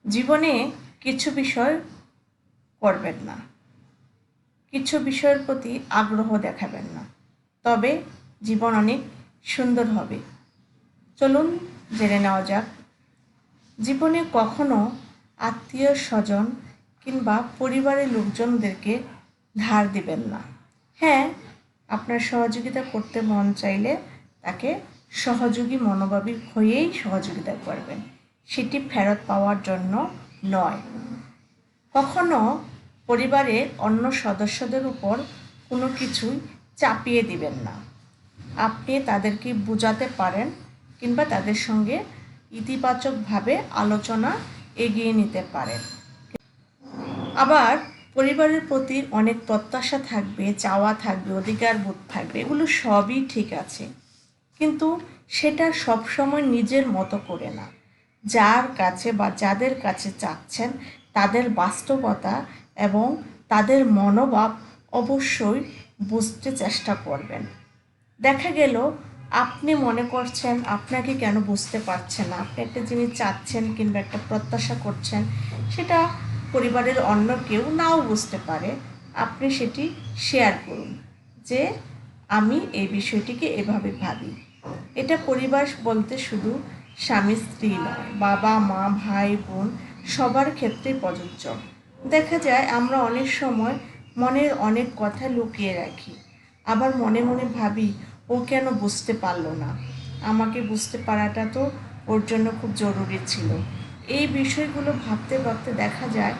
জীবনে কিছু বিষয় করবেন না, কিছু বিষয়ের প্রতি আগ্রহ দেখাবেন না, তবে জীবন অনেক সুন্দর হবে। চলুন জেনে নেওয়া যাক। জীবনে কখনো আত্মীয় স্বজন কিংবা পরিবারের লোকজনদেরকে ধার দিবেন না। হ্যাঁ, আপনার সহযোগিতা করতে মন চাইলে তাকে সহযোগী মনোভাবী হয়েই সহযোগিতা করবেন, সেটি ফেরত পাওয়ার জন্য নয়। কখনো পরিবারের অন্য সদস্যদের উপর কোনো কিছুই চাপিয়ে দিবেন না। আপনি তাদেরকে বোঝাতে পারেন কিংবা তাদের সঙ্গে ইতিবাচকভাবে আলোচনা এগিয়ে নিতে পারেন। আবার পরিবারের প্রতি অনেক প্রত্যাশা থাকবে, চাওয়া থাকবে, অধিকার বোধ থাকবে, এগুলো সবই ঠিক আছে, কিন্তু সেটা সবসময় নিজের মতো করে না। যার কাছে বা যাদের কাছে চাচ্ছেন তাদের বাস্তবতা এবং তাদের মনোভাব অবশ্যই বুঝতে চেষ্টা করবেন। দেখা গেল আপনি মনে করছেন আপনাকে কেন বুঝতে পারছেন না, আপনি একটা জিনিস চাচ্ছেন কিংবা একটা প্রত্যাশা করছেন, সেটা পরিবারের অন্য কেউ নাও বুঝতে পারে। আপনি সেটি শেয়ার করুন যে আমি এই বিষয়টিকে এভাবে ভাবি। এটা পরিবার বলতে শুধু স্বামী স্ত্রী নয়, বাবা মা ভাই বোন সবার ক্ষেত্রে প্রযোজ্য। দেখা যায় আমরা অনেক সময় মনের অনেক কথা লুকিয়ে রাখি, আবার মনে মনে ভাবি ও কেন বুঝতে পারলো না, আমাকে বুঝতে পারাটা তো ওর জন্য খুব জরুরি ছিল। এই বিষয়গুলো ভাবতে ভাবতে দেখা যায়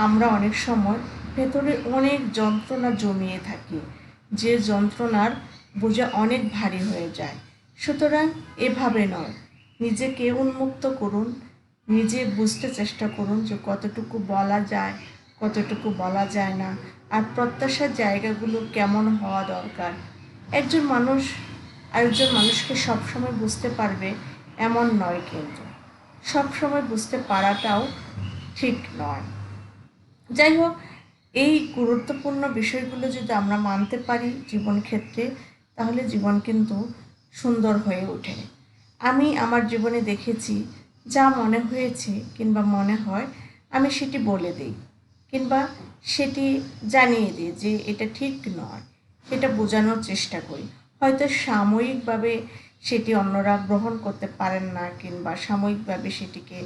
আমরা অনেক সময় ভেতরে অনেক যন্ত্রণা জমিয়ে থাকি, যে যন্ত্রণার বোঝা অনেক ভারী হয়ে যায়। সুতরাং এভাবে নয়, নিজেকে উন্মুক্ত করুন, নিজে বুঝতে চেষ্টা করুন যে কতটুকু বলা যায়, কতটুকু বলা যায় না, আর প্রত্যাশার জায়গাগুলো কেমন হওয়া দরকার। একজন মানুষ আরেকজন মানুষকে সবসময় বুঝতে পারবে এমন নয়, কিন্তু সবসময় বুঝতে পারাটাও ঠিক নয়। যাই হোক, এই গুরুত্বপূর্ণ বিষয়গুলো যদি আমরা মানতে পারি জীবন ক্ষেত্রে, তাহলে জীবন কিন্তু সুন্দর হয়ে ওঠে। আমি আমার জীবনে দেখেছি, যা মনে হয়েছে কিংবা মনে হয় আমি সেটি বলে দিই কিংবা সেটি জানিয়ে দিই যে এটা ঠিক নয়, সেটা বোঝানোর চেষ্টা করি। হয়তো সাময়িকভাবে সেটি অন্যরা গ্রহণ করতে পারেন না কিংবা সাময়িকভাবে সেটিকে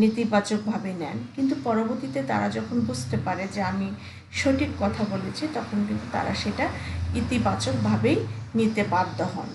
নেতিবাচকভাবে নেন, কিন্তু পরবর্তীতে তারা যখন বুঝতে পারে যে আমি সঠিক কথা বলেছি, তখন কিন্তু তারা সেটা ইতিবাচকভাবেই নিতে বাধ্য হন।